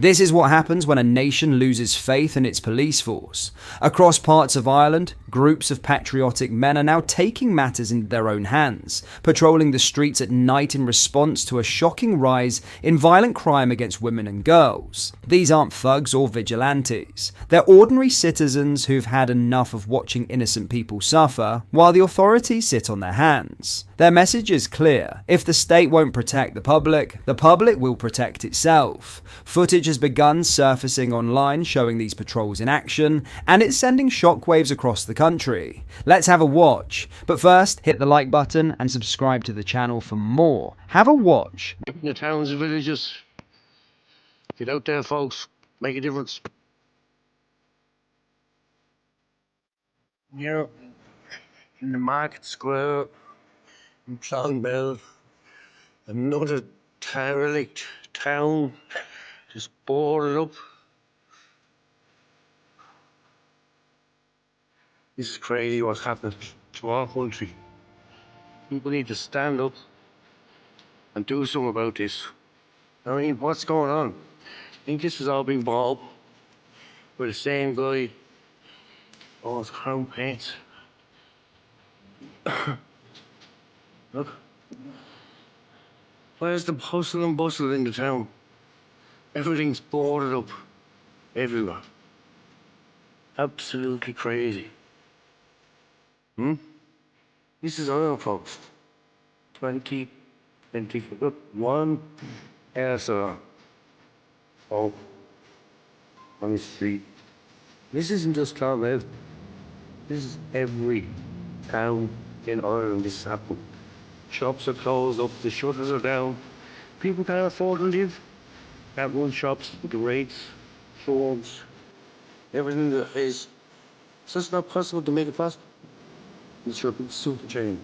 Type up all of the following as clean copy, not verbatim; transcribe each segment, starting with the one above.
This is what happens when a nation loses faith in its police force. Across parts of Ireland, groups of patriotic men are now taking matters into their own hands, patrolling the streets at night in response to a shocking rise in violent crime against women and girls. These aren't thugs or vigilantes. They're ordinary citizens who've had enough of watching innocent people suffer, while the authorities sit on their hands. Their message is clear. If the state won't protect the public will protect itself. Footage has begun surfacing online showing these patrols in action, and it's sending shockwaves across the country. Let's have a watch. But first, hit the like button and subscribe to the channel for more. Have a watch. In the towns and villages, get out there, folks. Make a difference. Here in the market square in Clonbell, another derelict town just boarded up. This is crazy what's happening to our country. People need to stand up and do something about this. I mean, what's going on? I think this has all been bought up by the same guy. Oh, it's Crown Paints. Look. Where's the hustle and bustle in the town? Everything's boarded up everywhere. Absolutely crazy. This is oil, folks. 2021 air on the street. This isn't just Clonmel. This is every town in Ireland. This is happening. Shops are closed up, the shutters are down. People can't afford to live. Can't run shops with the rates, phones, everything that is. So it's not possible to make it possible. It's your super chain.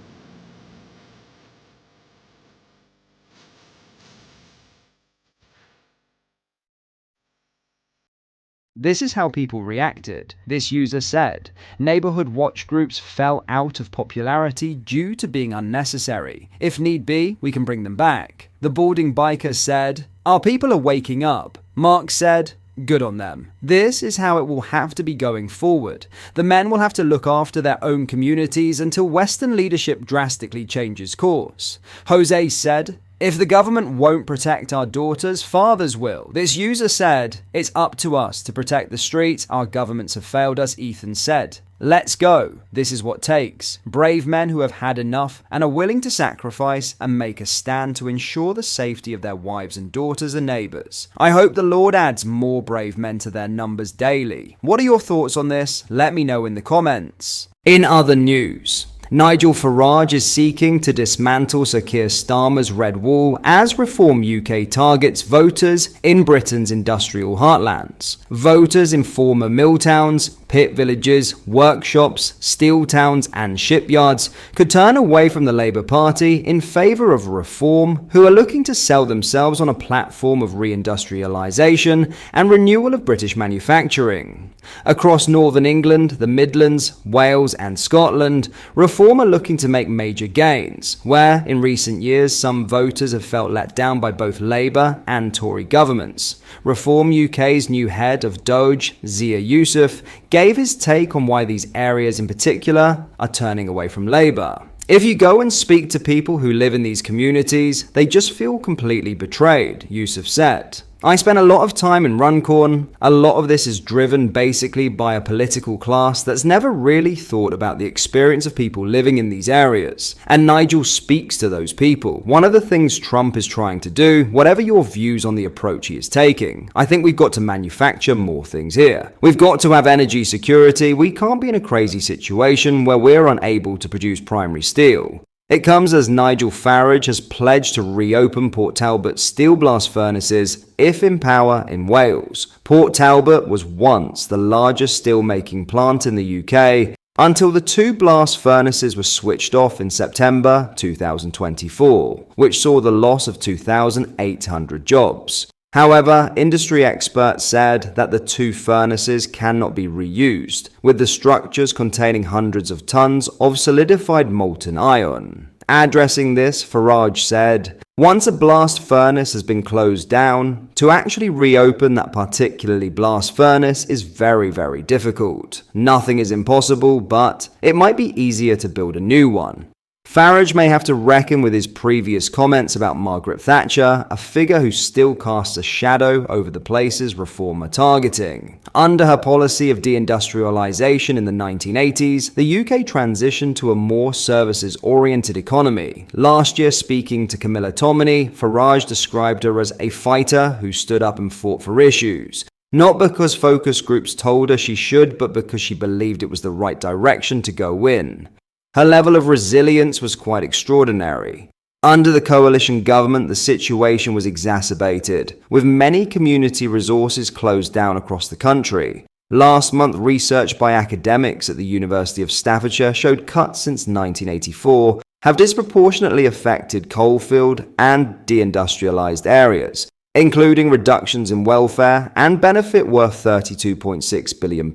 This is how people reacted. This user said, neighborhood watch groups fell out of popularity due to being unnecessary. If need be, we can bring them back. The balding biker said, our people are waking up. Mark said, good on them. This is how it will have to be going forward. The men will have to look after their own communities until Western leadership drastically changes course. Jose said, if the government won't protect our daughters, fathers will. This user said, it's up to us to protect the streets. Our governments have failed us, Ethan said. Let's go. This is what takes. Brave men who have had enough and are willing to sacrifice and make a stand to ensure the safety of their wives and daughters and neighbours. I hope the Lord adds more brave men to their numbers daily. What are your thoughts on this? Let me know in the comments. In other news, Nigel Farage is seeking to dismantle Sir Keir Starmer's Red Wall as Reform UK targets voters in Britain's industrial heartlands. Voters in former mill towns, pit villages, workshops, steel towns and shipyards could turn away from the Labour Party in favour of Reform, who are looking to sell themselves on a platform of reindustrialisation and renewal of British manufacturing. Across Northern England, the Midlands, Wales and Scotland, Reform are looking to make major gains, where in recent years some voters have felt let down by both Labour and Tory governments. Reform UK's new head of Doge, Zia Yusuf, gave his take on why these areas in particular are turning away from Labour. If you go and speak to people who live in these communities, they just feel completely betrayed, Yusuf said. I spent a lot of time in Runcorn. A lot of this is driven basically by a political class that's never really thought about the experience of people living in these areas. And Nigel speaks to those people. One of the things Trump is trying to do, whatever your views on the approach he is taking, I think we've got to manufacture more things here. We've got to have energy security. We can't be in a crazy situation where we're unable to produce primary steel. It comes as Nigel Farage has pledged to reopen Port Talbot steel blast furnaces if in power in Wales. Port Talbot was once the largest steel-making plant in the UK until the two blast furnaces were switched off in September 2024, which saw the loss of 2,800 jobs. However, industry experts said that the two furnaces cannot be reused, with the structures containing hundreds of tons of solidified molten iron. Addressing this, Farage said, Once a blast furnace has been closed down, to actually reopen that particularly blast furnace is very, very difficult. Nothing is impossible, but it might be easier to build a new one. Farage may have to reckon with his previous comments about Margaret Thatcher, a figure who still casts a shadow over the places Reform are targeting. Under her policy of deindustrialization in the 1980s, the UK transitioned to a more services-oriented economy. Last year, speaking to Camilla Tominey, Farage described her as a fighter who stood up and fought for issues. Not because focus groups told her she should, but because she believed it was the right direction to go in. Her level of resilience was quite extraordinary. Under the coalition government, the situation was exacerbated, with many community resources closed down across the country. Last month, research by academics at the University of Staffordshire showed cuts since 1984 have disproportionately affected coalfield and deindustrialized areas, including reductions in welfare and benefit worth £32.6 billion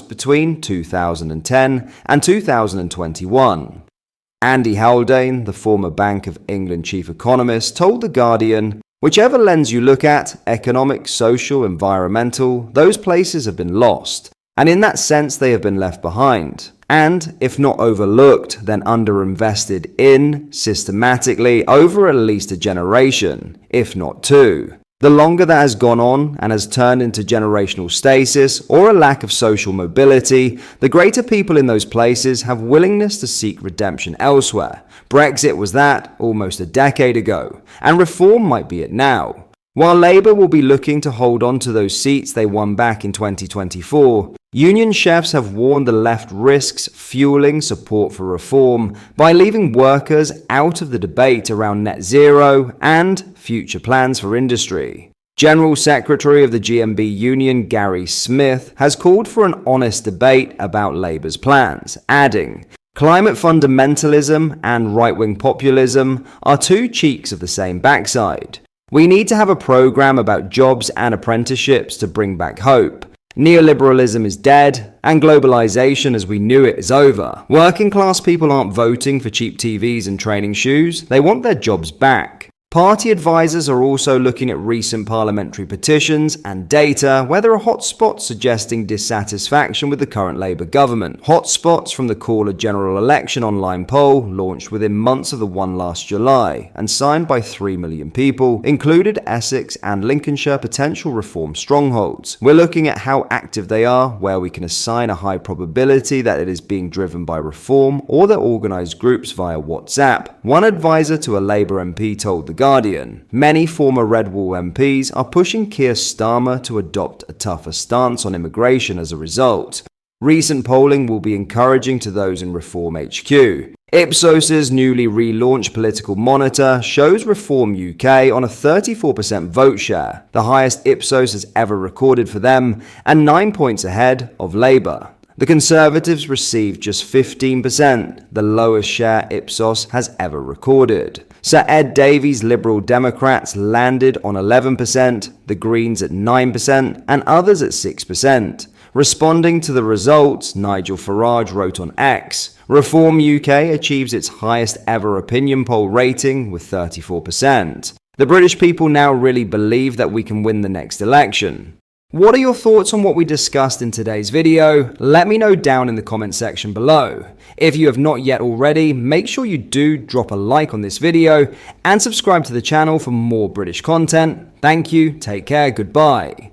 between 2010 and 2021. Andy Haldane, the former Bank of England chief economist, told The Guardian, "Whichever lens you look at, economic, social, environmental, those places have been lost, and in that sense they have been left behind. And, if not overlooked, then underinvested in, systematically, over at least a generation, if not two. The longer that has gone on and has turned into generational stasis or a lack of social mobility, the greater people in those places have willingness to seek redemption elsewhere. Brexit was that almost a decade ago, and Reform might be it now. While Labour will be looking to hold on to those seats they won back in 2024, union chefs have warned the left risks fueling support for reform by leaving workers out of the debate around net zero and future plans for industry. General Secretary of the GMB Union, Gary Smith, has called for an honest debate about Labour's plans, adding, "Climate fundamentalism and right-wing populism are two cheeks of the same backside. We need to have a program about jobs and apprenticeships to bring back hope. Neoliberalism is dead, and globalization as we knew it is over. Working class people aren't voting for cheap TVs and training shoes, they want their jobs back." Party advisors are also looking at recent parliamentary petitions and data where there are hotspots suggesting dissatisfaction with the current Labour government. Hotspots from the Caller General Election online poll, launched within months of the one last July and signed by 3 million people, included Essex and Lincolnshire potential reform strongholds. We're looking at how active they are, where we can assign a high probability that it is being driven by reform or their organised groups via WhatsApp. One advisor to a Labour MP told The Guardian, "Many former Red Wall MPs are pushing Keir Starmer to adopt a tougher stance on immigration as a result. Recent polling will be encouraging to those in Reform HQ. Ipsos's newly relaunched political monitor shows Reform UK on a 34% vote share, the highest Ipsos has ever recorded for them, and 9 points ahead of Labour. The Conservatives received just 15%, the lowest share Ipsos has ever recorded. Sir Ed Davey's Liberal Democrats landed on 11%, the Greens at 9%, and others at 6%. Responding to the results, Nigel Farage wrote on X, "Reform UK achieves its highest ever opinion poll rating with 34%. The British people now really believe that we can win the next election." What are your thoughts on what we discussed in today's video? Let me know down in the comment section below. If you have not yet already, make sure you do drop a like on this video and subscribe to the channel for more British content. Thank you, take care, goodbye.